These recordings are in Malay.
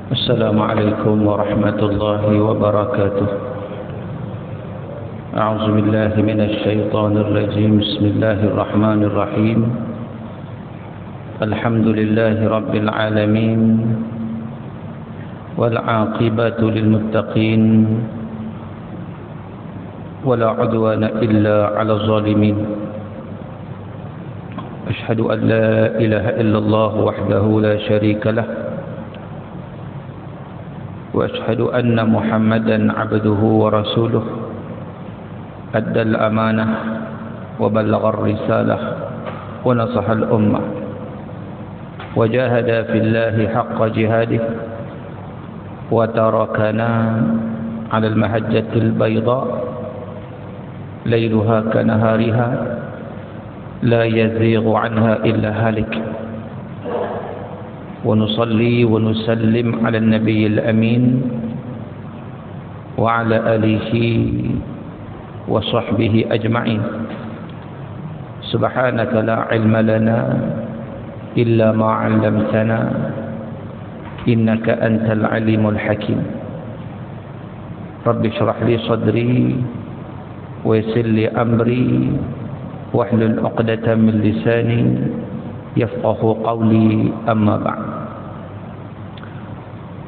السلام عليكم ورحمة الله وبركاته. أعوذ بالله من الشيطان الرجيم. بسم الله الرحمن الرحيم. الحمد لله رب العالمين، والعاقبة للمتقين، ولا عدوان إلا على الظالمين. أشهد أن لا إله إلا الله وحده لا شريك له، وأشهد أن محمدا عبده ورسوله، أدى الأمانة وبلغ الرسالة ونصح الأمة، وجاهد في الله حق جهاده، وتركنا على المحجة البيضاء ليلها كنهارها لا يزيغ عنها إلا هالك. ونصلي ونسلم على النبي الأمين وعلى آله وصحبه أجمعين. سبحانك لا علم لنا إلا ما علمتنا إنك أنت العليم الحكيم. رب اشرح لي صدري ويسر لي أمري واحلل عقدة من لساني yafqahu qawli, amma ba'd.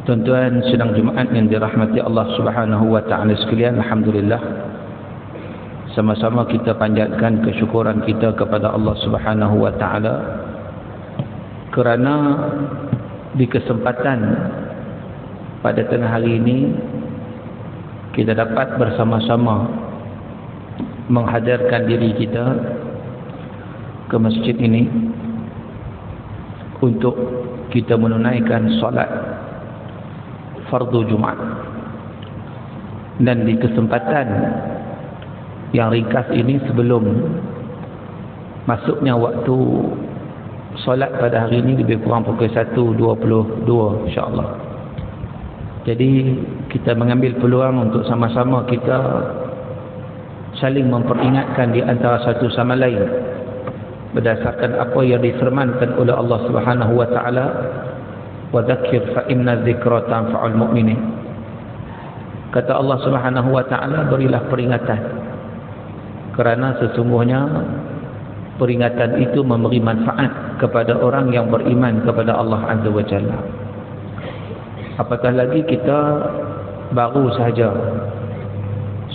Tuan-tuan sidang Jumaat yang dirahmati Allah Subhanahu wa taala sekalian, alhamdulillah sama-sama kita panjatkan kesyukuran kita kepada Allah Subhanahu wa taala kerana di kesempatan pada tengah hari ini kita dapat bersama-sama menghadirkan diri kita ke masjid ini untuk kita menunaikan solat fardu Jumaat. Dan di kesempatan yang ringkas ini, sebelum masuknya waktu solat pada hari ini lebih kurang pukul 1.22 insyaAllah. Jadi kita mengambil peluang untuk sama-sama kita saling memperingatkan di antara satu sama lain berdasarkan apa yang difirmankan oleh Allah Subhanahu wa taala, wa dzakir fa inna dzikra tanfa'ul mu'minin. Kata Allah Subhanahu wa taala, berilah peringatan kerana sesungguhnya peringatan itu memberi manfaat kepada orang yang beriman kepada Allah Azza wa Jalla. Apatah lagi kita baru sahaja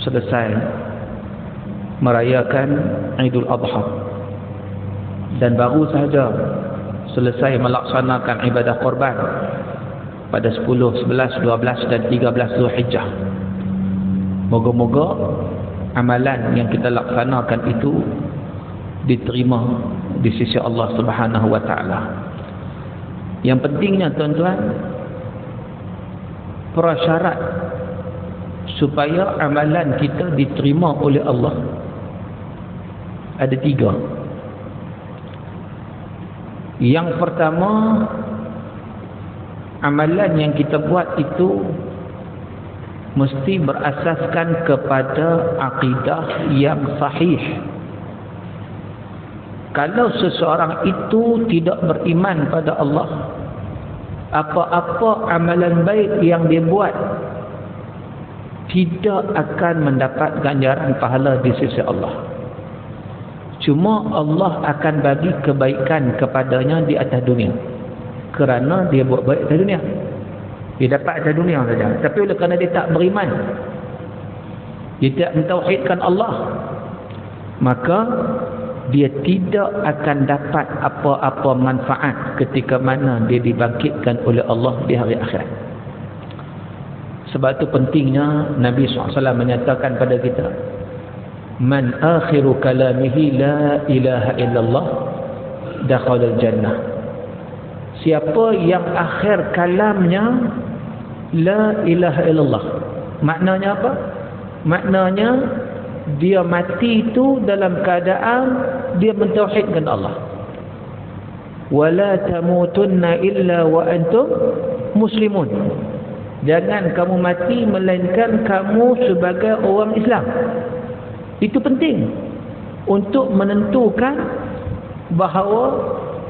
selesai merayakan Idul Adha dan baru sahaja selesai melaksanakan ibadah korban pada 10, 11, 12 dan 13 Zulhijjah. Moga-moga amalan yang kita laksanakan itu diterima di sisi Allah Subhanahu wa taala. Yang pentingnya tuan-tuan, prasyarat supaya amalan kita diterima oleh Allah ada 3. Yang pertama, amalan yang kita buat itu mesti berasaskan kepada akidah yang sahih. Kalau seseorang itu tidak beriman pada Allah, apa-apa amalan baik yang dia buat tidak akan mendapat ganjaran pahala di sisi Allah. Cuma Allah akan bagi kebaikan kepadanya di atas dunia kerana dia buat baik atas dunia. Dia dapat atas dunia saja. Tapi oleh kerana dia tak beriman, dia tak mentauhidkan Allah, maka dia tidak akan dapat apa-apa manfaat ketika mana dia dibangkitkan oleh Allah di hari akhirat. Sebab itu pentingnya Nabi SAW menyatakan pada kita, man akhiru kalamihi la ilaha illallah dakhalal jannah. Siapa yang akhir kalamnya la ilaha illallah, maknanya apa? Maknanya dia mati itu dalam keadaan dia mentauhidkan Allah. Wala tamutunna illa wa antum muslimun. Jangan kamu mati melainkan kamu sebagai orang Islam. Itu penting untuk menentukan bahawa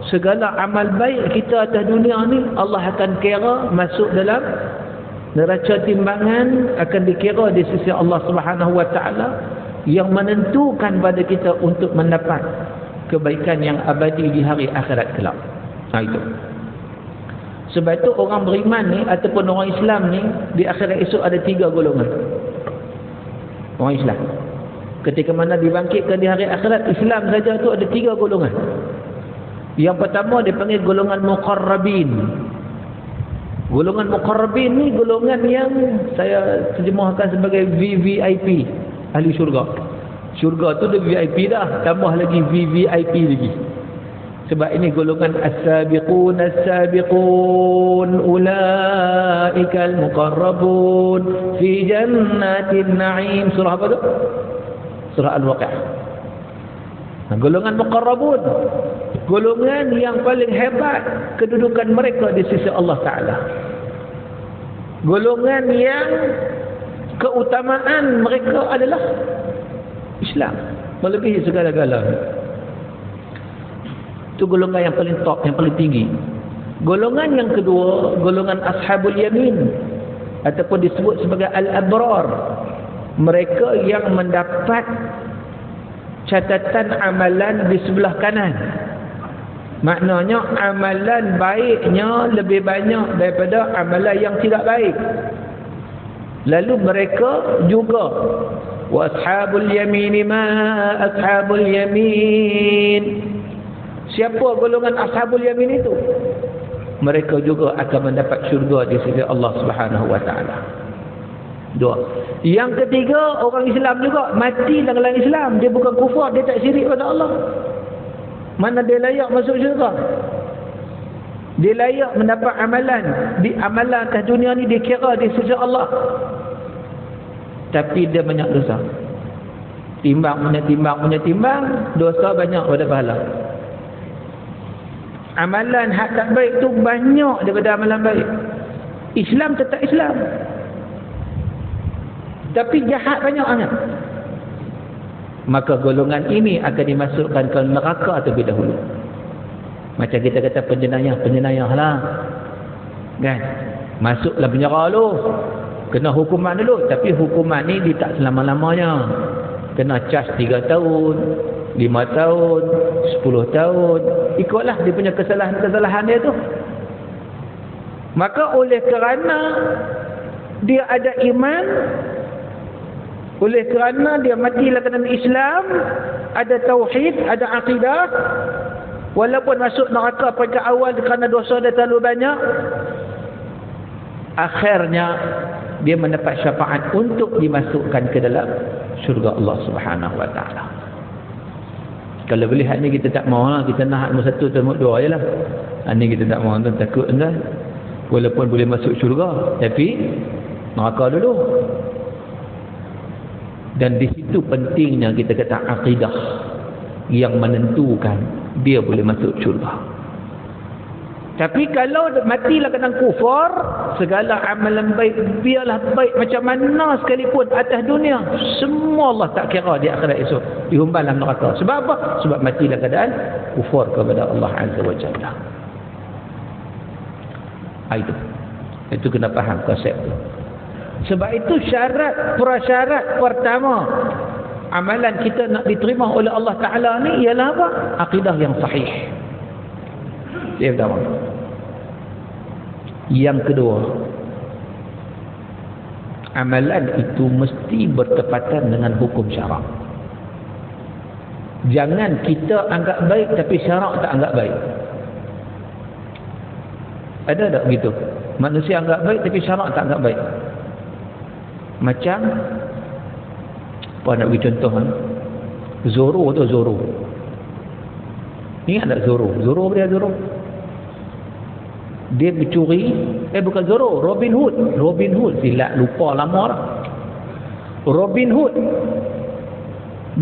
segala amal baik kita atas dunia ni Allah akan kira masuk dalam neraca timbangan, akan dikira di sisi Allah Subhanahu wa taala yang menentukan pada kita untuk mendapat kebaikan yang abadi di hari akhirat kelak. Itu. Sebab itu orang beriman ni ataupun orang Islam ni di akhirat esok ada 3 golongan. Orang Islam. Ketika mana dibangkitkan di hari akhirat, Islam saja tu ada 3 golongan. Yang pertama dipanggil golongan muqarrabin. Golongan muqarrabin ni golongan yang saya terjemahkan sebagai VVIP, ahli syurga. Syurga tu dia VIP dah, tambah lagi VVIP lagi. Sebab ini golongan as-sabiqun as-sabiqun ulaikal muqarrabun fi jannatin na'im. Surah apa tu? Surah Al-Waqi'ah. Golongan muqarrabun, golongan yang paling hebat kedudukan mereka di sisi Allah Ta'ala. Golongan yang keutamaan mereka adalah Islam, melebihi segala-galanya. Itu golongan yang paling top, yang paling tinggi. Golongan yang kedua, golongan ashabul yamin ataupun disebut sebagai al-abrar. Mereka yang mendapat catatan amalan di sebelah kanan. Maknanya amalan baiknya lebih banyak daripada amalan yang tidak baik. Lalu mereka juga wa ashabul yamin ma ashabul yamin. Siapa golongan ashabul yamin itu? Mereka juga akan mendapat syurga di sisi Allah Subhanahu wa taala. 2. Yang ketiga, orang Islam juga mati dalam Islam, dia bukan kufur, dia tak syirik pada Allah. Mana dia layak masuk syurga? Dia layak mendapat amalan. Di amalan atas dunia ni dia kira di sisi Allah. Tapi dia banyak dosa. Timbang, dosa banyak pada pahala. Amalan hak tak baik tu banyak daripada amalan baik. Islam tetap Islam, tapi jahat banyak sangat. Maka golongan ini akan dimasukkan ke neraka terlebih dahulu. Macam kita kata penjenayah lah, kan? Masuklah penjara dulu, kena hukuman dulu. Tapi hukuman ni dia tak selama-lamanya. Kena cas 3 tahun, 5 tahun, 10 tahun. Ikutlah dia punya kesalahan-kesalahan dia tu. Maka oleh kerana dia ada iman, oleh kerana dia mati dalam Islam, ada tauhid, ada akidah, walaupun masuk neraka pada awal kerana dosa dia terlalu banyak, akhirnya dia mendapat syafaat untuk dimasukkan ke dalam syurga Allah Subhanahu wa taala. Kalau boleh hak ni kita tak mau lah, kita nak nombor 1 atau nombor 2 je lah. Hak ni kita tak mau, takut kan. Walaupun boleh masuk syurga, tapi neraka dulu. Dan di situ pentingnya kita kata akidah yang menentukan dia boleh masuk syurga. Tapi kalau matilah kena kufur, segala amalan baik, biarlah baik macam mana sekalipun atas dunia, semua Allah tak kira di akhirat esok, dihumban dalam neraka. Sebab apa? Sebab matilah keadaan kufur kepada Allah Azza wa Jalla. Itu kena faham konsep tu. Sebab itu prasyarat pertama amalan kita nak diterima oleh Allah Ta'ala ni ialah apa? Akidah yang sahih. Yang pertama. Yang kedua, amalan itu mesti bertepatan dengan hukum syarak. Jangan kita anggap baik tapi syarak tak anggap baik. Ada tak begitu? Manusia anggap baik tapi syarak tak anggap baik. Macam apa nak bagi contoh kan? Zoro tu Zoro. Ni ada Zoro. Zoro apa dia Zoro? Dia mencuri, bukan Zoro, Robin Hood, silap lupa lama dah. Robin Hood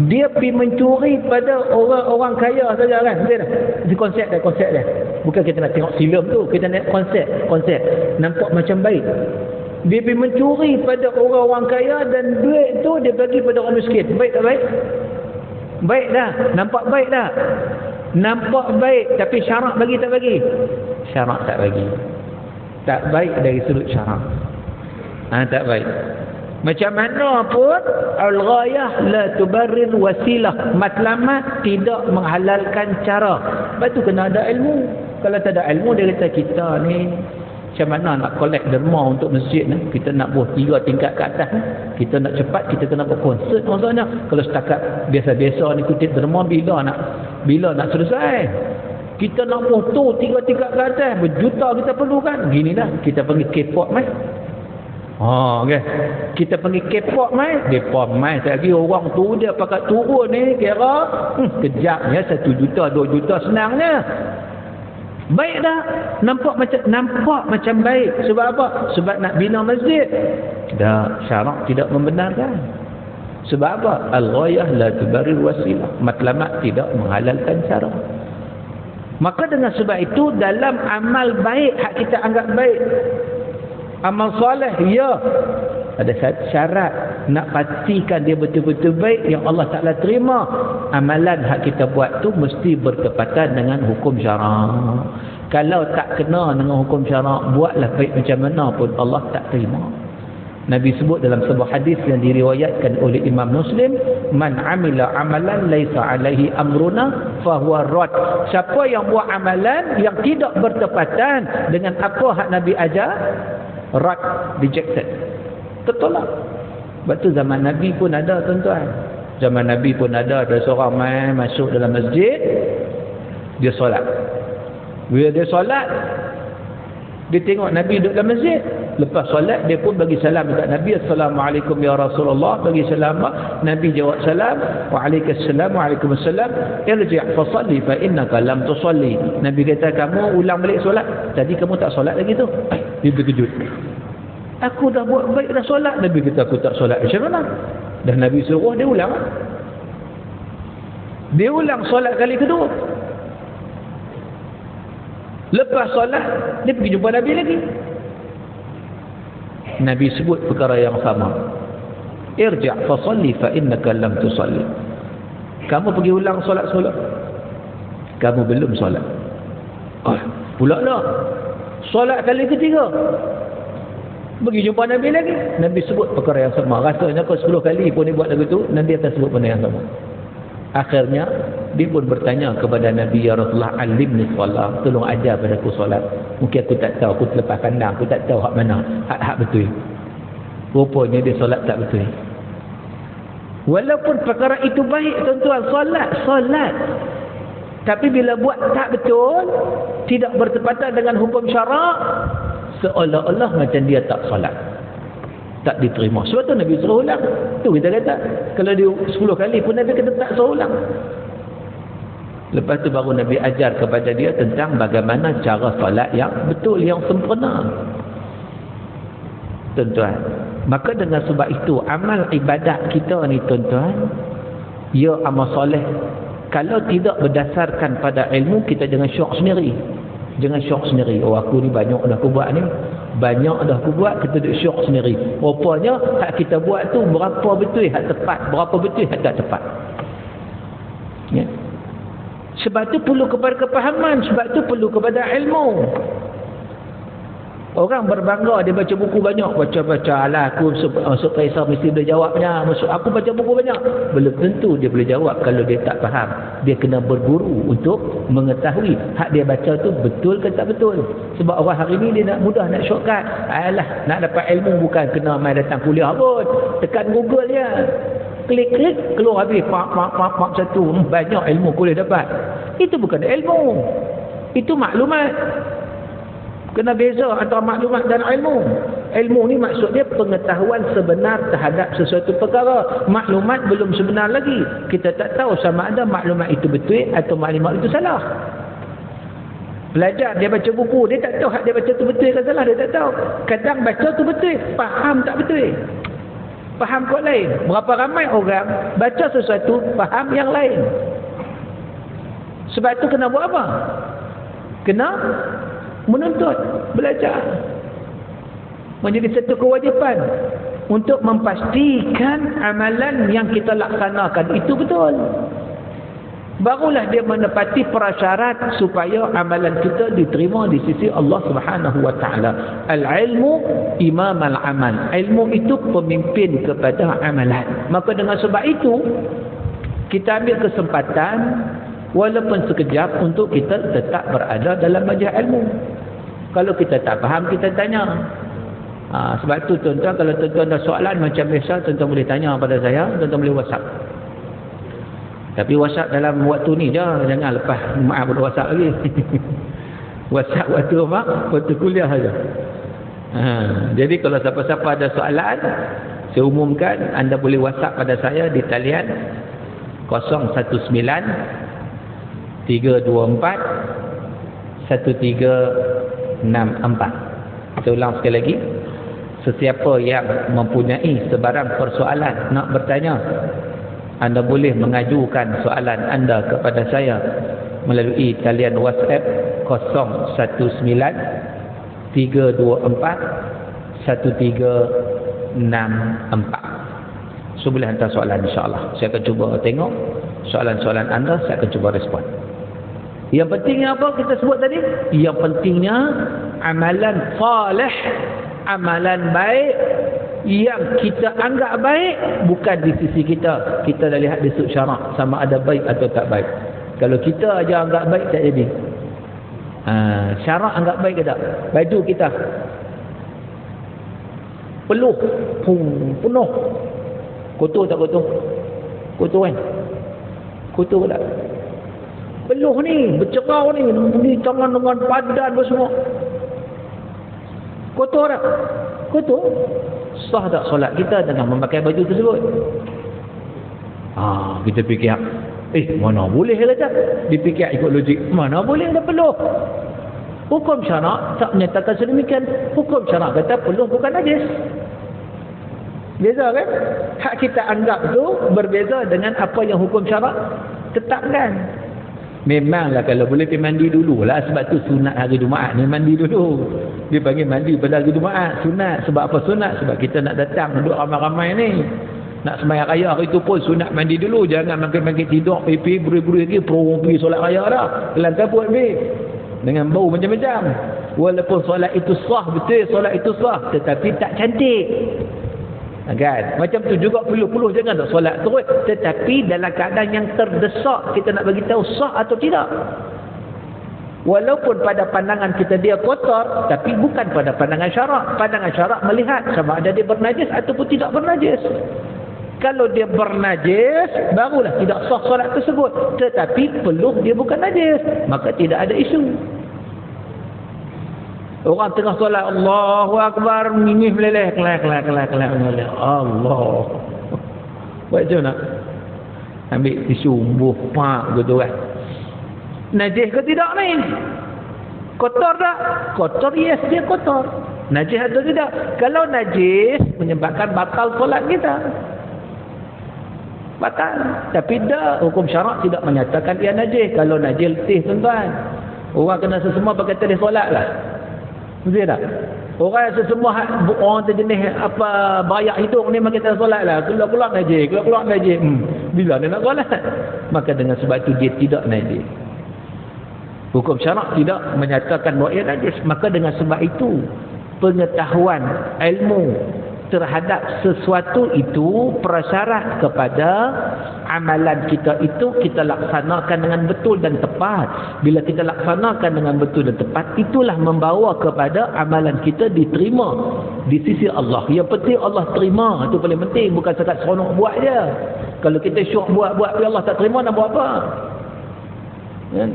dia pergi mencuri pada orang-orang kaya saja kan. Betul tak? Itu konsep dia. Bukan kita nak tengok filem tu, kita nak konsep. Nampak macam baik. Dia pergi mencuri pada orang-orang kaya dan duit tu dia bagi pada orang miskin. Baik tak baik? Baik dah, nampak baik dah. Nampak baik tapi syarak bagi tak bagi? Syarak tak bagi. Tak baik dari sudut syarak. Tak baik. Macam mana pun al-ghayah la tubarrir wasilah. Matlamat tidak menghalalkan cara. Lepas tu kena ada ilmu. Kalau tak ada ilmu, dia kata kita ni macam mana nak collect derma untuk masjid ni. Kita nak buat 3 tingkat ke atas ni. Kita nak cepat, kita kena buat konsert maksudnya. Kalau setakat biasa-biasa ni kutip derma, bila nak selesai. Kita nak foto 3 tingkat ke atas, berjuta kita perlukan. Ginilah kita panggil K-pop mai. Okay. Kita panggil K-pop mai, depa mai lagi orang tu dia pakai turun ni kira kejapnya 1 juta 2 juta senangnya. Baik dah, nampak macam baik. Sebab apa? Sebab nak bina masjid. Dah syarak tidak membenarkan. Sebab apa? Al-ghayah la tubarrir wasilah. Matlamat tidak menghalalkan cara. Maka dengan sebab itu dalam amal baik hak kita anggap baik, amal soleh, ya, ada syarat nak pastikan dia betul-betul baik yang Allah Ta'ala terima. Amalan hak kita buat tu mesti bertepatan dengan hukum syarak. Kalau tak kena dengan hukum syarak, buatlah baik macam mana pun Allah tak terima. Nabi sebut dalam sebuah hadis yang diriwayatkan oleh Imam Muslim, man amila amalan laisa alaihi amruna fahuwa rad. Siapa yang buat amalan yang tidak bertepatan dengan apa hak Nabi ajar, rad, rejected, tertolak. Sebab tu zaman Nabi pun ada, tuan-tuan. Zaman Nabi pun ada seorang masuk dalam masjid, dia solat. Bila dia solat, dia tengok Nabi duduk dalam masjid. Lepas solat, dia pun bagi salam dekat Nabi. Assalamualaikum ya Rasulullah. Bagi salam. Nabi jawab salam. Waalaikumsalam. Waalaikumsalam. Irji' fasalli fa innaka lam tusalli. Nabi kata, kamu ulang balik solat. Tadi kamu tak solat lagi tu. Dia terkejut. Aku dah buat baik dah solat. Nabi kata, aku tak solat. Macam mana? Dan Nabi suruh dia ulang. Dia ulang solat kali kedua. Lepas solat, dia pergi jumpa Nabi lagi. Nabi sebut perkara yang sama. Irji' fasalli fa innaka lam tusalli. Kamu pergi ulang solat-solat. Kamu belum solat. Pula dah. Solat kali ketiga. Pergi jumpa Nabi lagi. Nabi sebut perkara yang sama. Rasanya kau 10 kali pun dia buat lagu tu, Nabi akan sebut benda yang sama. Akhirnya dia pun bertanya kepada Nabi, ya Rasulullah, alimni solat, tolong ajar pada aku solat. Mungkin aku tak tahu, aku terlepas pandang, aku tak tahu hak mana, hak betul. Rupanya dia solat tak betul. Walaupun perkara itu baik, tuan-tuan, solat. Tapi bila buat tak betul, tidak bertepatan dengan hukum syarak, seolah-olah macam dia tak solat, tak diterima. Sebab tu Nabi suruh ulang. Tu kita kata, kalau dia 10 kali pun Nabi kata tak suruh ulang. Lepas tu baru Nabi ajar kepada dia tentang bagaimana cara solat yang betul, yang sempurna. Tuan-tuan, maka dengan sebab itu amal ibadat kita ni, tuan-tuan, ya amal soleh, kalau tidak berdasarkan pada ilmu, kita jangan syok sendiri. Jangan syok sendiri. Oh, aku ni banyak dah aku buat ni. Banyak dah aku buat, kita duduk syok sendiri. Rupanya hak kita buat tu berapa betul hak tepat, berapa betul hak tak tepat. Ya. Sebab tu perlu kepada kepahaman, sebab tu perlu kepada ilmu. Orang berbangga dia baca buku banyak, baca-baca, alah aku masuk Kaisar mesti boleh jawabnya, aku baca buku banyak. Belum tentu dia boleh jawab kalau dia tak faham. Dia kena berguru untuk mengetahui hak dia baca tu betul ke tak betul. Sebab orang hari ni dia nak mudah, nak shortcut. Alah, nak dapat ilmu bukan kena mai datang kuliah pun. Tekan Google je. Klik-klik, keluar habis pak satu. Banyak ilmu boleh dapat. Itu bukan ilmu. Itu maklumat. Kena beza antara maklumat dan ilmu. Ilmu ni maksudnya pengetahuan sebenar terhadap sesuatu perkara. Maklumat belum sebenar lagi. Kita tak tahu sama ada maklumat itu betul atau maklumat itu salah. Belajar, dia baca buku, dia tak tahu hak dia baca tu betul ke salah, dia tak tahu. Kadang baca tu betul, faham tak betul. Faham kot lain. Berapa ramai orang baca sesuatu, faham yang lain. Sebab tu kena buat apa? Kena menuntut, belajar. Menjadi satu kewajipan untuk memastikan amalan yang kita laksanakan itu betul. barulah dia menepati prasyarat supaya amalan kita diterima di sisi Allah Subhanahu wa taala. Al-ilmu imam al-amal. Ilmu itu pemimpin kepada amalan. Maka dengan sebab itu kita ambil kesempatan walaupun sekejap untuk kita tetap berada dalam majlis ilmu. Kalau kita tak faham, kita tanya. Sebab tu tuan-tuan, kalau tuan-tuan ada soalan macam biasa, tuan-tuan boleh tanya pada saya, tuan-tuan boleh WhatsApp. Tapi WhatsApp dalam waktu ni je, jangan lepas maaf boleh WhatsApp lagi. WhatsApp waktu apa? Waktu kuliah saja. Jadi kalau siapa-siapa ada soalan, saya umumkan anda boleh WhatsApp pada saya di talian 019 324 1364. Saya ulang sekali lagi. Sesiapa yang mempunyai sebarang persoalan nak bertanya, anda boleh mengajukan soalan anda kepada saya melalui talian WhatsApp 019 324 1364. So boleh hantar soalan, insyaAllah saya akan cuba tengok soalan-soalan anda, saya akan cuba respon. Yang pentingnya apa kita sebut tadi? Yang pentingnya amalan salih, amalan baik yang kita anggap baik bukan di sisi kita. Kita dah lihat di sudut syarak sama ada baik atau tak baik. Kalau kita aja anggap baik tak jadi. Syarak anggap baik ke tak? Baju kita peluh, penuh. Kotor tak kotor? Kotor kan? Kotor tak? Peluh ni, bercerau ni tangan dengan badan semua. Kotor tak? Kotor. Sah tak solat kita dengan memakai baju tersebut? Kita fikir, mana boleh kata? Dipikir ikut logik, mana boleh ada peluh? Hukum syarak tak menyatakan sedemikian. Hukum syarak kata peluh bukan najis. Beza kan? Hak kita anggap tu berbeza dengan apa yang hukum syarak tetapkan. Memanglah kalau boleh pergi mandi dulu lah. Sebab tu sunat hari Jumaat ni mandi dulu. Dia panggil mandi pada hari Jumaat. Sunat. Sebab apa sunat? Sebab kita nak datang duduk ramai-ramai ni. Nak sembahyang raya hari tu pun sunat mandi dulu. Jangan makin-makin tidur, pipi, beri-beri lagi. Pergi solat raya dah. Kelan kabut pergi. Dengan bau macam-macam. Walaupun solat itu sah, betul solat itu sah. Tetapi tak cantik. Kan? Macam tu juga puluh-puluh jangan tak solat terus, tetapi dalam keadaan yang terdesak kita nak bagi tahu sah atau tidak. Walaupun pada pandangan kita dia kotor, tapi bukan pada pandangan syarak. Pandangan syarak melihat sama ada dia bernajis ataupun tidak bernajis. Kalau dia bernajis, barulah tidak sah solat tersebut. Tetapi peluh dia bukan najis, maka tidak ada isu. Orang tengah solat, Allahu Akbar, mengingih meleleh, kelak, meleleh. Allah. Buat macam nak? Ambil tisu, bupak gitu kan. Najis ke tidak ni? Kotor tak? Kotor, yes, dia kotor. Najis atau tidak? Kalau najis, menyebabkan batal solat kita. Batal. Tapi dah, hukum syarak tidak menyatakan dia najis. Kalau najis letih, tuan-tuan. Orang kena sesama pakai tali solat lah. Betul tak? Orang sesemua orang terjenis apa bayak hidung ni makin tak solat lah. Keluar-keluar najis, keluar-keluar najis. Bila dia nak solat? Maka dengan sebab itu dia tidak najis. Hukum syarak tidak menyatakan bahawa ia najis. Maka dengan sebab itu pengetahuan ilmu terhadap sesuatu itu prasyarat kepada amalan kita itu kita laksanakan dengan betul dan tepat. Bila kita laksanakan dengan betul dan tepat, itulah membawa kepada amalan kita diterima di sisi Allah. Yang penting Allah terima, itu paling penting. Bukan sekadar seronok buat je. Kalau kita syok buat-buat tapi Allah tak terima, nak buat apa? Kan?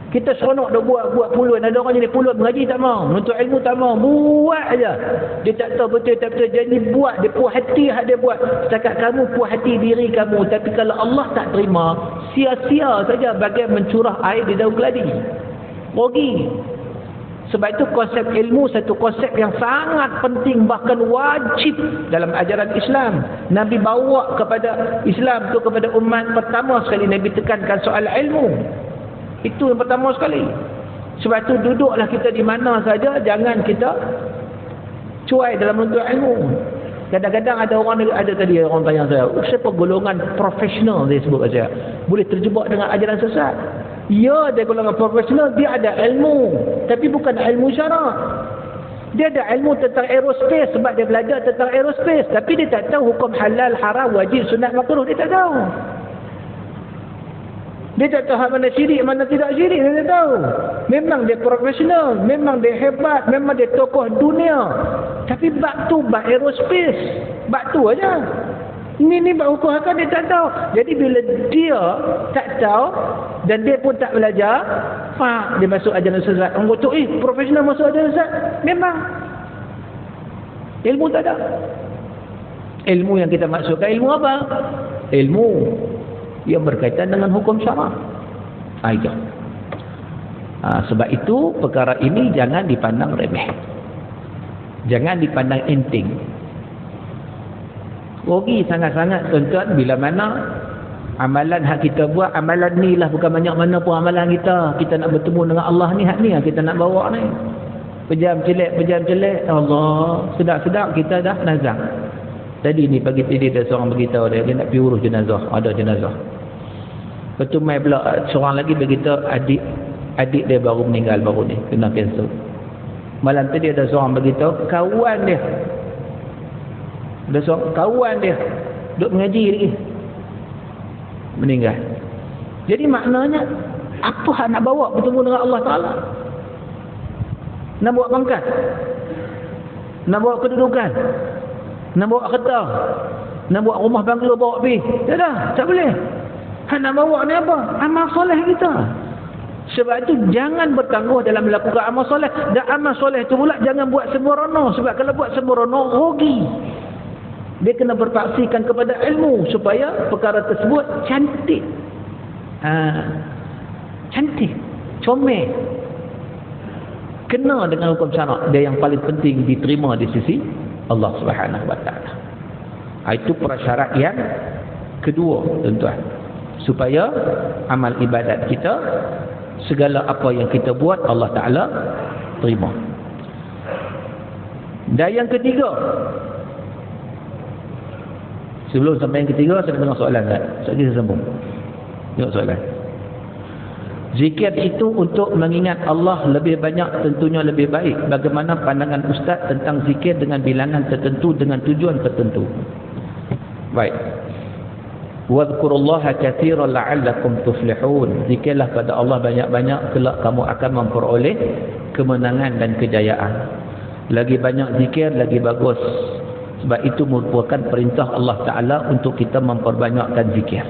Kita seronok dah buat puluhan. Ada orang jadi puluhan mengaji tak mau, menuntut ilmu tak mau, buat aja. Dia tak tahu betul tak betul, jadi buat, dia puas hati hak dia buat. Setakat kamu puas hati diri kamu, tapi kalau Allah tak terima, sia-sia saja bagai mencurah air di daun keladi. Rugi. Sebab itu konsep ilmu satu konsep yang sangat penting, bahkan wajib dalam ajaran Islam. Nabi bawa kepada Islam tu kepada umat, pertama sekali Nabi tekankan soal ilmu. Itu yang pertama sekali. Sebab tu duduklah kita di mana saja, jangan kita cuai dalam menuntut ilmu. Kadang-kadang ada orang tadi orang tanya saya, siapa golongan profesional dia sebut saya, boleh terjebak dengan ajaran sesat. Ya, dia golongan profesional, dia ada ilmu, tapi bukan ilmu syarak. Dia ada ilmu tentang aerospace sebab dia belajar tentang aerospace, tapi dia tak tahu hukum halal, haram, wajib, sunat, makruh, dia tak tahu. Dia tak tahu mana syirik, mana tidak syirik, dia tak tahu. Memang dia profesional, memang dia hebat, memang dia tokoh dunia, tapi bab tu bab aerospace, bab tu aja. Ini bab hukum hakam dia tak tahu. Jadi bila dia tak tahu dan dia pun tak belajar, dia masuk ajaran sesat. Orang kata, profesional masuk ajaran sesat. Memang ilmu tak ada. Ilmu yang kita maksudkan ilmu apa? Ilmu yang berkaitan dengan hukum syarak. Itu. Sebab itu perkara ini jangan dipandang remeh. Jangan dipandang enteng. Rugi sangat-sangat tuan-tuan bila mana amalan hak kita buat, amalan ni lah, bukan banyak mana pun amalan kita. Kita nak bertemu dengan Allah ni, hak ni yang kita nak bawa ni. Pejam celek, Allah, sedap-sedap kita dah nazak. Tadi ni pagi tadi ada seorang beritahu dia nak pergi urus jenazah, ada jenazah. Lepas tu mai pula seorang lagi beritahu adik dia baru meninggal baru ni, kena kanser. Malam tadi ada seorang beritahu kawan dia, ada seorang kawan dia duduk mengaji lagi, meninggal. Jadi maknanya apa hak nak bawa bertemu dengan Allah Ta'ala? Nak bawa pangkat, nak bawa kedudukan, nak bawa kereta, nak bawa rumah bangla bawa pergi? Tak boleh. Hak nak bawa ni apa? Amal soleh kita. Sebab itu jangan bertangguh dalam melakukan amal soleh. Dan amal soleh itu pula jangan buat sembrono. Sebab kalau buat sembrono, rugi. Dia kena berpaksikan kepada ilmu supaya perkara tersebut cantik. Cantik, comel, kena dengan hukum syarak. Dia yang paling penting diterima di sisi Allah Subhanahu Wa Taala. Itu prasyarat yang kedua, tuan-tuan, supaya amal ibadat kita, segala apa yang kita buat, Allah Ta'ala terima. Dan yang ketiga, sebelum sampai yang ketiga, saya dengar soalan tak? Saya sambung. Tengok soalan. Zikir itu untuk mengingat Allah lebih banyak, tentunya lebih baik. Bagaimana pandangan Ustaz tentang zikir dengan bilangan tertentu dengan tujuan tertentu? Baik. Wadhkurullaha katsiran la'allakum tuflihun. Zikirlah pada Allah banyak-banyak, kelak kamu akan memperoleh kemenangan dan kejayaan. Lagi banyak zikir, lagi bagus. Sebab itu merupakan perintah Allah Ta'ala untuk kita memperbanyakkan zikir.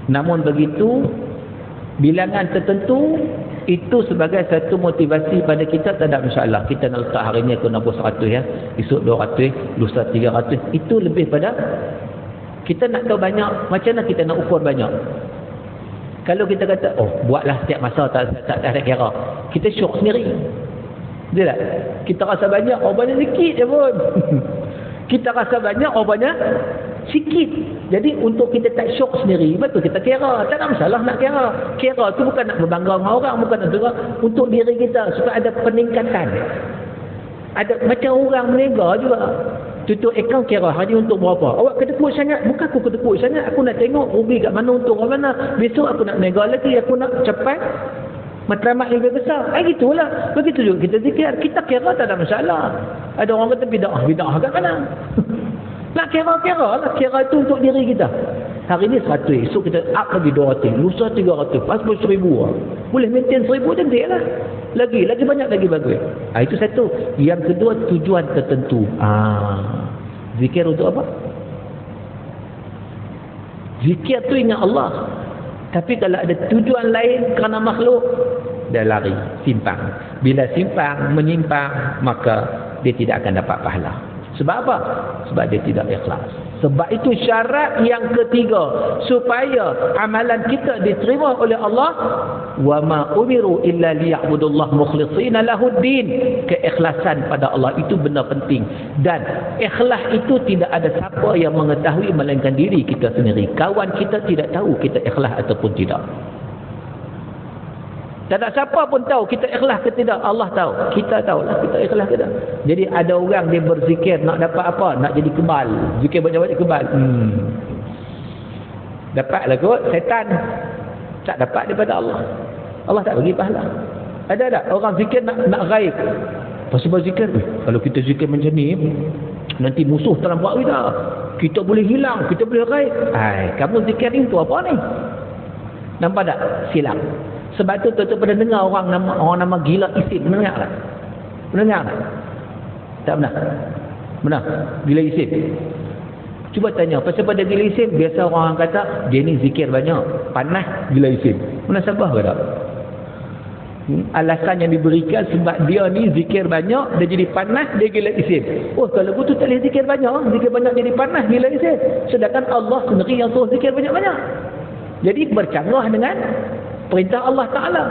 Namun begitu, bilangan tertentu itu sebagai satu motivasi pada kita, tak ada masalah. Kita nak letak hari ni aku nak buat 100 ya, esok 200, lusa 300. Itu lebih pada kita nak tahu banyak, macam mana kita nak ukur banyak. Kalau kita kata, buatlah setiap masa, tak ada kira, kita syok sendiri. Betul tak? Kita rasa banyak, banyak sikit je pun. Kita rasa banyak, banyak sikit. Jadi untuk kita tak syok sendiri, betul kita kira. Tak ada masalah nak kira. Kira tu bukan nak berbangga dengan orang, bukan nak kira untuk diri kita supaya ada peningkatan. Ada macam orang berniaga juga. Tutup akaun kira hari untuk berapa. Awak kedekut sangat, bukan aku kedekut sangat. Aku nak tengok rugi kat mana, untung kat mana. Besok aku nak berniaga lagi, aku nak cepat matlamat lebih besar. Gitulah. Begitu juga kita zikir. Kita kira tak ada masalah. Ada orang kata bid'ah kat mana? Nak kira lah. Kira itu untuk diri kita. Hari ni 100, esok kita up lagi 200, lusa 300, pas 1000. Boleh maintain 1000 cantik lah. Lagi banyak, lagi bagus. Itu satu. Yang kedua, tujuan tertentu. Zikir untuk apa? Zikir tu ingat Allah. Tapi kalau ada tujuan lain kerana makhluk, dia lari, simpang. Bila simpang, menyimpang, maka dia tidak akan dapat pahala. Sebab apa? Sebab dia tidak ikhlas. Sebab itu syarat yang ketiga supaya amalan kita diterima oleh Allah, wa ma umiru illa liya'budullah mukhlishina lahuddin. Keikhlasan pada Allah itu benar penting, dan ikhlas itu tidak ada siapa yang mengetahui melainkan diri kita sendiri. Kawan kita tidak tahu kita ikhlas ataupun tidak. Tak ada siapa pun tahu kita ikhlas ke tidak. Allah tahu. Kita tahulah kita ikhlas ke tidak. Jadi ada orang dia berzikir nak dapat apa? Nak jadi kebal. Zikir banyak-banyak kebal. Dapatlah kot setan. Tak dapat daripada Allah. Allah tak bagi pahala. Ada tak orang zikir nak gaib? Pasal zikir, kalau kita zikir macam ni, nanti musuh tak nampak kita. Kita boleh hilang, kita boleh gaib. Kamu zikir ni tu apa ni? Nampak tak? Silap. Sebab tu tuan-tuan pernah dengar orang nama gila isim. Pernah dengar tak? Pernah dengar tak? Tak pernah? Pernah? Gila isim. Cuba tanya, pasal pada gila isim, biasa orang kata, dia ni zikir banyak, panas gila isim. Pernah sabah ke tak? Alasan yang diberikan sebab dia ni zikir banyak, dia jadi panas, dia gila isim. Oh, kalau begitu tak boleh zikir banyak jadi panas, gila isim. Sedangkan Allah sendiri yang suruh zikir banyak-banyak. Jadi bercanggah dengan perintah Allah Ta'ala.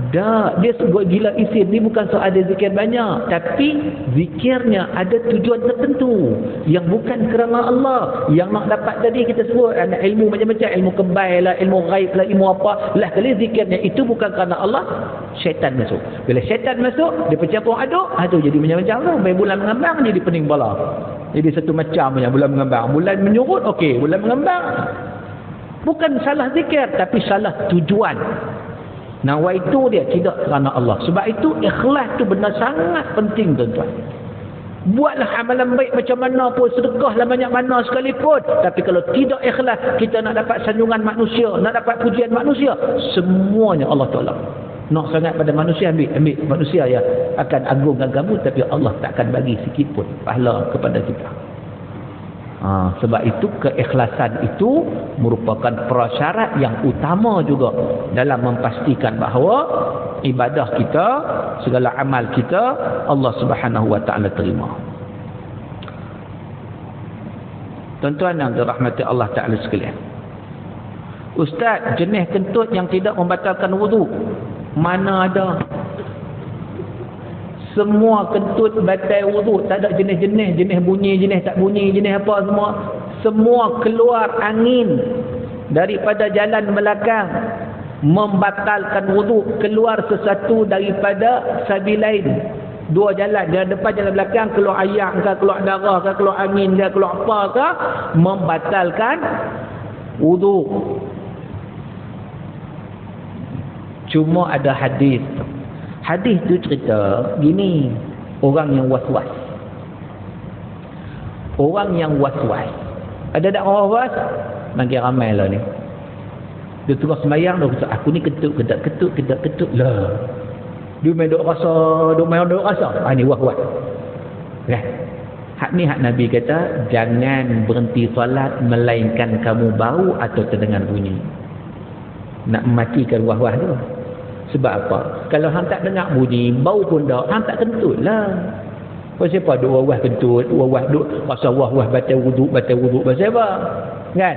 Dia sebut gila isim ni bukan soal dia zikir banyak, tapi zikirnya ada tujuan tertentu yang bukan kerana Allah. Yang nak dapat tadi kita sebut ada ilmu macam-macam, ilmu kebal lah, ilmu ghaib lah, ilmu apa lah. Kali zikirnya itu bukan kerana Allah, syaitan masuk. Bila syaitan masuk, dia bercampur aduk, jadi macam-macam lah. Baik bulan mengambang jadi pening bola. Jadi satu macam punya bulan mengambang. Bulan menyurut, okey, bulan mengambang. Bukan salah zikir, tapi salah tujuan. Nawaitu dia tidak kerana Allah. Sebab itu ikhlas tu benda sangat penting tuan-tuan. Buatlah amalan baik macam mana pun, sedekahlah banyak mana sekalipun, tapi kalau tidak ikhlas, kita nak dapat sanjungan manusia, nak dapat pujian manusia, semuanya Allah tolak. Nak sangat pada manusia, ambil manusia yang akan agungkan kamu, tapi Allah tak akan bagi sikit pun pahala kepada kita. Sebab itu keikhlasan itu merupakan prasyarat yang utama juga dalam memastikan bahawa ibadah kita, segala amal kita, Allah Subhanahu wa taala terima. Tuan-tuan yang dirahmati Allah Taala sekalian, Ustaz, jenis kentut yang tidak membatalkan wudu mana ada? Semua kentut batal wudu, tak ada jenis-jenis, jenis bunyi, jenis tak bunyi, jenis apa semua keluar angin daripada jalan belakang membatalkan wudu. Keluar sesuatu daripada sabilain, dua jalan, jalan depan jalan belakang, keluar air ke, keluar darah ke, keluar angin ke, keluar apa ke, membatalkan wudu. Cuma ada hadis. Hadis tu cerita gini, orang yang was-was. Orang yang was-was. Ada tak orang was? Makin ramai lah ni. Dia terus semayang, dia kata, aku ni ketut lah. Dia main duk rasa. Ni was-was. Kan? Hak ni hak Nabi kata, jangan berhenti solat melainkan kamu bau atau terdengar bunyi. Nak mematikan was-was tu. Sebab apa? Kalau hang tak dengar bunyi, bau pun dah, hang tak kentut lah. Pasal apa duk wah kentut, wah duk rasa wah batal wudu, pasal apa? Kan?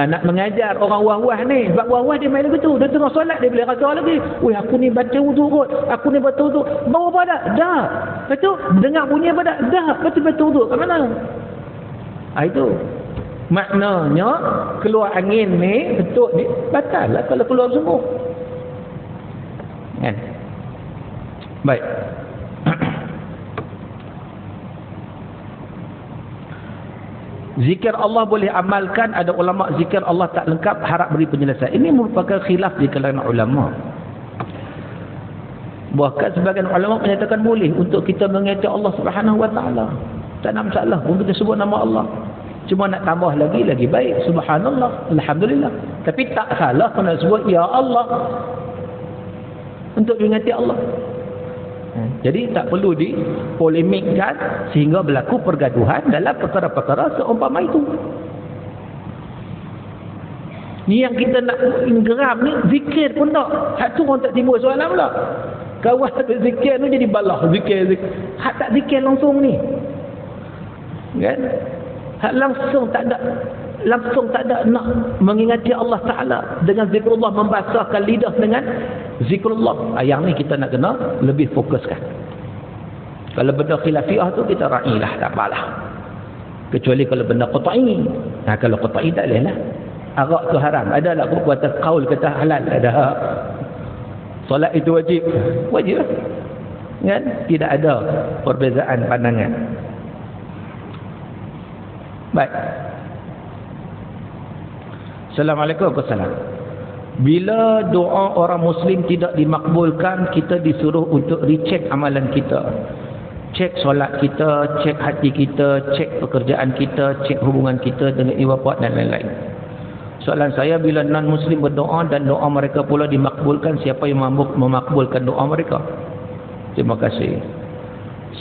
Nak mengajar orang wah ni, sebab wah dia main begitu, dia tengah solat dia boleh rasa lagi. Weh, aku ni batal wudu kot, aku ni batal wudu. Bau apa dah? Dah. Betul? Dengar bunyi apa dah? Dah. Betul wudu kat mana? Itu. Maknanya keluar angin ni, kentut ni batal lah kalau keluar semua. Kan? Baik. Zikir Allah boleh amalkan, ada ulama zikir Allah tak lengkap, harap beri penjelasan. Ini merupakan khilaf di kalangan ulama. Bahkan sebagian ulama menyatakan boleh untuk kita mengingat Allah Subhanahu wa taala. Tak ada masalah pun kita sebut nama Allah. Cuma nak tambah lagi baik. Subhanallah, alhamdulillah. Tapi tak salah kalau sebut ya Allah untuk mengingati Allah. Jadi tak perlu dipolemikkan sehingga berlaku pergaduhan dalam perkara-perkara seumpama itu. Ni yang kita nak geram ni, zikir pun tak. Hak tu orang tak timbul soalan pula. Kawan berzikir tu jadi balah zikir. Hak tak zikir langsung ni. Kan? Hak langsung tak ada nak mengingati Allah Ta'ala dengan zikrullah, membasahkan lidah dengan zikrullah. Yang ni kita nak kena lebih fokuskan. Kalau benda khilafiah tu kita ra'ilah, tak apalah. Kecuali kalau benda qata'i. Kalau qata'i tak boleh lah. Arak tu haram. Ada lah kuat kaul kata halal. Ada. Solat itu wajib. Wajib. Kan? Tidak ada perbezaan pandangan. Baik. Assalamualaikum warahmatullahi wabarakatuh. Bila doa orang Muslim tidak dimakbulkan, kita disuruh untuk recheck amalan kita. Cek solat kita, cek hati kita, cek pekerjaan kita, cek hubungan kita dengan ibu bapa dan lain-lain. Soalan saya, bila non-Muslim berdoa dan doa mereka pula dimakbulkan, siapa yang memakbulkan doa mereka? Terima kasih.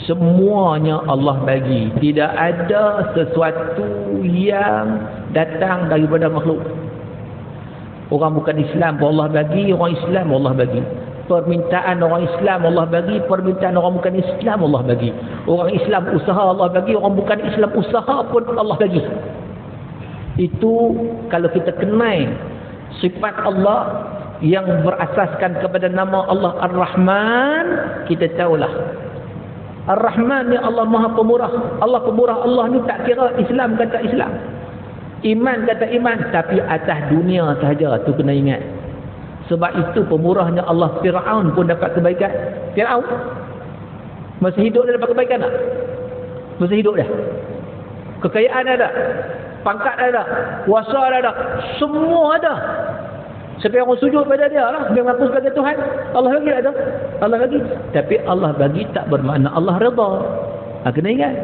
Semuanya Allah bagi. Tidak ada sesuatu yang datang daripada makhluk. Orang bukan Islam pun Allah bagi, orang Islam Allah bagi. Permintaan orang Islam Allah bagi, permintaan orang bukan Islam Allah bagi. Orang Islam usaha Allah bagi, orang bukan Islam usaha pun Allah bagi. Itu kalau kita kenal sifat Allah yang berasaskan kepada nama Allah Ar-Rahman, kita tahulah Ar-Rahman ni Allah Maha Pemurah. Allah Pemurah. Allah ni tak kira Islam kata Islam, iman kata iman, tapi atas dunia sahaja tu kena ingat. Sebab itu pemurahnya Allah. Fir'aun pun dapat kebaikan. Fir'aun masih hidup dia dapat kebaikan tak? Masih hidup dah. Kekayaan ada, pangkat ada, kuasa ada, semua ada. Siapa yang orang sujud pada dia lah, dia mengaku sebagai Tuhan, Allah bagi tak tu? Allah bagi. Tapi Allah bagi tak bermakna Allah redha. Kena ingat.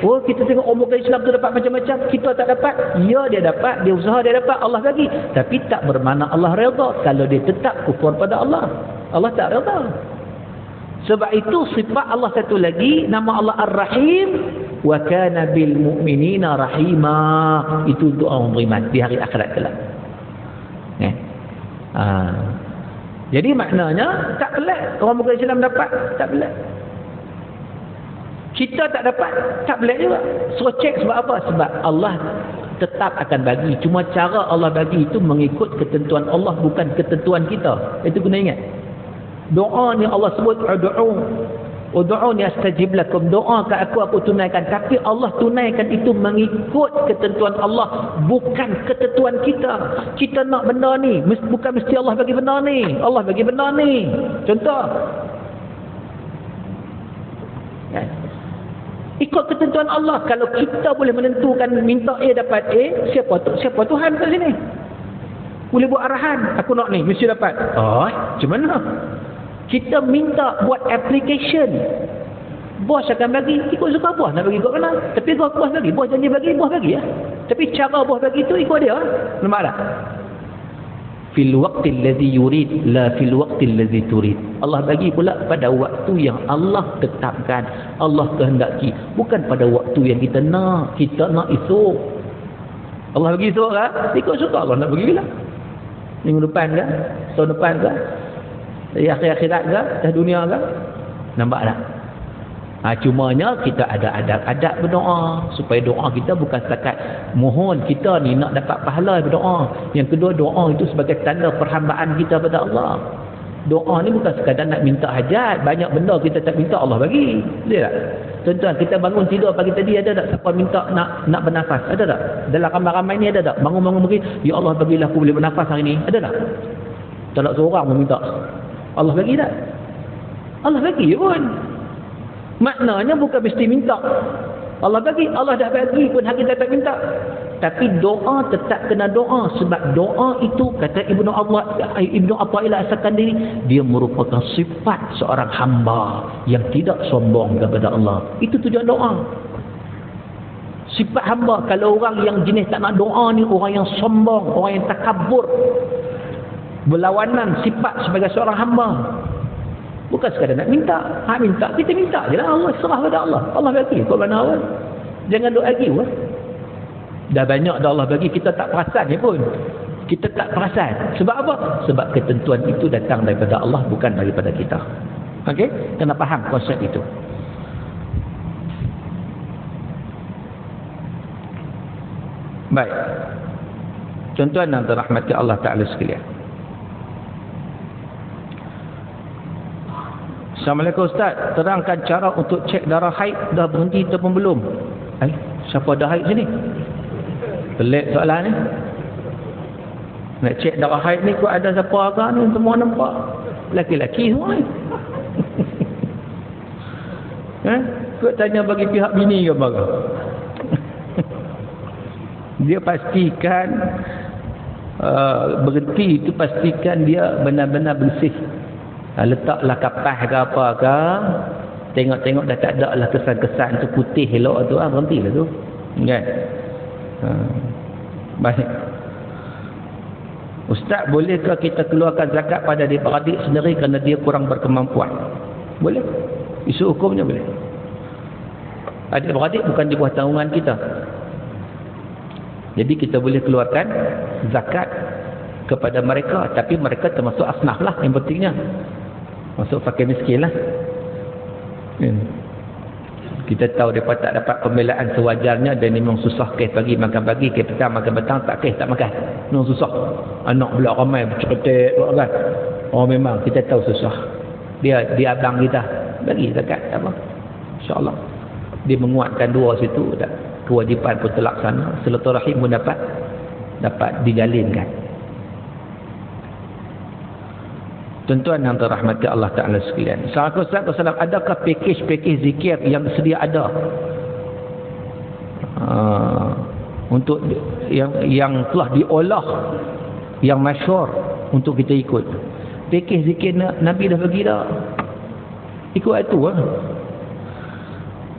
Oh, kita tengok orang bukan Islam tu dapat macam-macam, kita tak dapat. Ya, dia dapat, dia usaha, dia dapat, Allah bagi. Tapi tak bermakna Allah redha kalau dia tetap kufur pada Allah. Allah tak redha. Sebab itu sifat Allah satu lagi, nama Allah Ar-Rahim, wa kana bil mu'minina rahima. Itu doa orang beriman di hari akhirat kelak. Jadi maknanya tak pelik orang bukan Islam dapat, tak pelik. Kita tak dapat, tak pelik juga. So check sebab apa? Sebab Allah tetap akan bagi. Cuma cara Allah bagi itu mengikut ketentuan Allah, bukan ketentuan kita. Itu kena ingat. Doa ni Allah sebut ud'uni astajib lakum. Doa ke aku tunaikan. Tapi Allah tunaikan itu mengikut ketentuan Allah, bukan ketentuan kita. Kita nak benda ni, bukan mesti Allah bagi benda ni. Allah bagi benda ni. Contoh, ikut ketentuan Allah. Kalau kita boleh menentukan minta A dapat A, siapa Tuhan kat sini? Boleh buat arahan, aku nak ni mesti dapat. Macam mana? Kita minta buat application, bos akan bagi ikut suka bos nak bagi ikut mana. Tapi bos bagi, bos janji bagi, bos bagi ya. Tapi cara bos bagi itu ikut dia. Nampak tak? Fil waqtil ladzi yurid la fil waqtil ladzi turid. Allah bagi pula pada waktu yang Allah tetapkan, Allah kehendaki, bukan pada waktu yang kita nak. Kita nak esok, Allah bagi esok kan? Ikut suka Allah nak bagi bila? Minggu depan ke? Tahun depan ke? Dari akhirat ke? Dah dunia ke? Nampak tak? Cumanya kita ada adab-adab berdoa, supaya doa kita bukan setakat mohon kita ni nak dapat pahala berdoa. Yang kedua, doa itu sebagai tanda perhambaan kita pada Allah. Doa ni bukan sekadar nak minta hajat. Banyak benda kita tak minta Allah bagi. Betul tak? Contoh, kita bangun tidur pagi tadi, ada tak siapa minta nak bernafas? Ada tak? Dalam ramai-ramai ni ada tak? Bangun-bangun pergi, ya Allah bagilah aku boleh bernafas hari ni. Ada tak? Tak nak seorang meminta. Allah bagi tak? Allah bagi pun. Maknanya bukan mesti minta. Allah bagi, Allah dah bagi pun hak kita tak minta. Tapi doa tetap kena doa. Sebab doa itu, kata Ibnu Athaillah As-Sakandari, dia merupakan sifat seorang hamba yang tidak sombong kepada Allah. Itu tujuan doa. Sifat hamba. Kalau orang yang jenis tak nak doa ni, orang yang sombong, orang yang takabur, berlawanan sifat sebagai seorang hamba. Bukan sekadar nak minta. Minta, kita minta je lah. Allah serah pada Allah. Allah bagi. Kau mana awal? Jangan doa lagi. Dah banyak dah Allah bagi. Kita tak perasan ni pun. Kita tak perasan. Sebab apa? Sebab ketentuan itu datang daripada Allah, bukan daripada kita. Okey? Kena faham konsep itu. Baik. Contohan yang dirahmati Allah Ta'ala sekalian. Assalamualaikum Ustaz, terangkan cara untuk cek darah haid dah berhenti ataupun belum. Siapa dah haid sini? Pelik soalan ni. Nak cek darah haid ni kau ada siapa ke ni, semua nampak. laki-laki semua. Kau tanya bagi pihak bini ke apa? Dia pastikan berhenti itu, pastikan dia benar-benar bersih. Letaklah kapas ke apa ke, tengok-tengok dah tak ada lah kesan-kesan tu putih elok tu, berhentilah tu. Kan? Baik. Ustaz, bolehkah kita keluarkan zakat pada adik-beradik sendiri kerana dia kurang berkemampuan? Boleh. Isu hukumnya boleh. Adik-beradik bukan di bawah tanggungan kita. Jadi kita boleh keluarkan zakat kepada mereka, tapi mereka termasuk asnaf lah yang pentingnya. Masuk fakir miskin lah. Kita tahu mereka tak dapat pembelaan sewajarnya dan memang susah kes pagi makan pagi, kes petang makan petang, tak kes tak makan. Memang susah. Anak pula ramai berceketek kan. Oh memang kita tahu susah. Dia abang kita. Bagi zakat apa? Insya-Allah. Dia menguatkan dua situ, tak kewajipan pun terlaksana, silaturahim pun dapat dijalinkan. Tuan-tuan yang dirahmati Allah Ta'ala sekalian, Assalamualaikum, adakah pakej zikir yang sedia ada untuk yang telah diolah, yang masyhur untuk kita ikut? Pakej zikir Nabi dah bagi dah, ikut itu lah.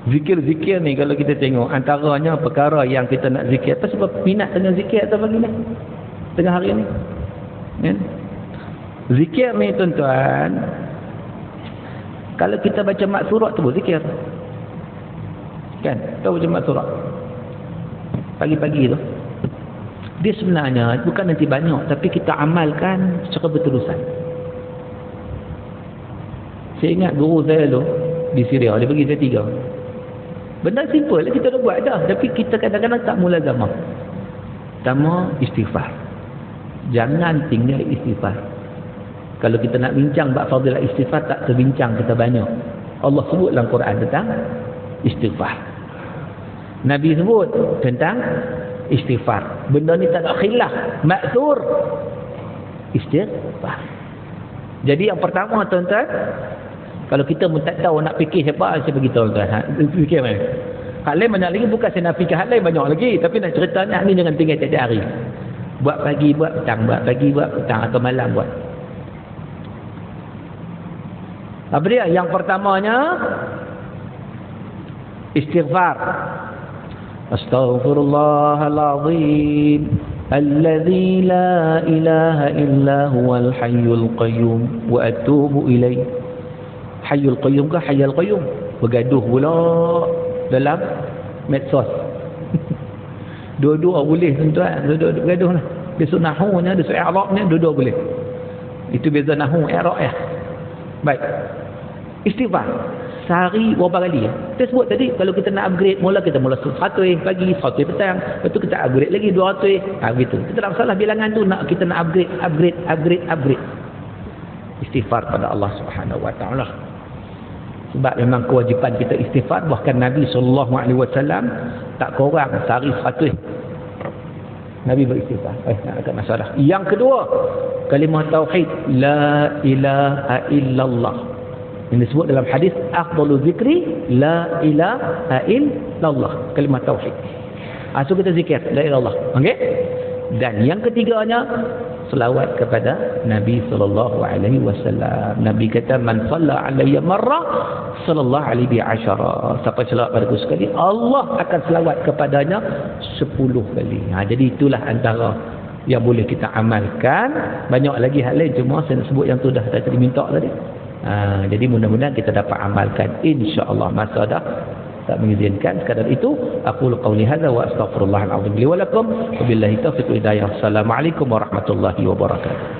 Zikir-zikir ni kalau kita tengok, antaranya perkara yang kita nak zikir, apa sebab minat dengan zikir atau pagi ni, tengah hari ni kan? Zikir ni tuan-tuan, kalau kita baca mat surat tu zikir kan, tahu baca mat surat pagi-pagi tu, dia sebenarnya bukan nanti banyak, tapi kita amalkan secara berterusan. Saya ingat guru saya tu di Syria, dia bagi saya 3 benda simple, kita dah buat dah, tapi kita kadang-kadang tak mulazamah. Pertama, istighfar. Jangan tinggal istighfar. Kalau kita nak bincang bab fadilah istighfar, tak terbincang kita banyak. Allah sebut dalam Quran tentang istighfar. Nabi sebut tentang istighfar. Benda ni tak ada khilaf, maksur istighfar. Jadi yang pertama tuan-tuan, kalau kita pun tak tahu nak fikir siapa, saya beritahu tuan, fikir mana? Hal lain banyak lagi, bukan saya nak fikir hal lain banyak lagi, tapi nak ceritanya ni jangan tinggal tiap hari. Buat pagi, buat petang, buat pagi, buat petang, atau malam buat. Apa dia? Yang pertamanya istighfar. Astaghfirullahalazim alladzi la ilaha illa huwal hayyul qayyum wa atubu ilaih. Hayyul qayyum ke hayyul qayyum? Bergaduh pula dalam medsos. Dua-dua boleh tuan-tuan, dua-dua bergaduh lah. Dia sunnah nahunya, dia sunnah i'rabnya, dua-dua boleh. Itu beza nahu i'rab ya. Baik. Istighfar sehari berapa kali? Kita sebut tadi, kalau kita nak upgrade, kita mula 100 pagi, 100 petang, lepas tu kita upgrade lagi 200. Begitu. Kita tak masalah bilangan tu, kita nak upgrade. Istighfar pada Allah Subhanahu wa taala. Sebab memang kewajipan kita istighfar, bahkan Nabi SAW tak kurang sehari 100 Nabi beristighfar. Nak agak masalah. Yang kedua, kalimah tauhid, la ilaha illallah. Yang disebut dalam hadis, afdalu zikri la ilaha illallah. Kalimah tauhid. So kita zikir la ilaha illallah. Okey? Dan yang ketiganya, selawat kepada Nabi sallallahu alaihi wasallam. Nabi kata, man shalla alayya marrah sallallahu alaihi asyara. Siapa selawat padaku sekali, Allah akan selawat kepadanya 10 kali. Jadi itulah antara yang boleh kita amalkan. Banyak lagi hal lain, cuma saya nak sebut yang tu dah tadi minta tadi. Jadi mudah-mudahan kita dapat amalkan, insya-Allah. Masa dah tak mengizinkan. Sekadar itu, aku qauli hadza wa astaghfirullahal azim li wa lakum. Wabillahi taufiq wa hidayah. Assalamualaikum warahmatullahi wabarakatuh.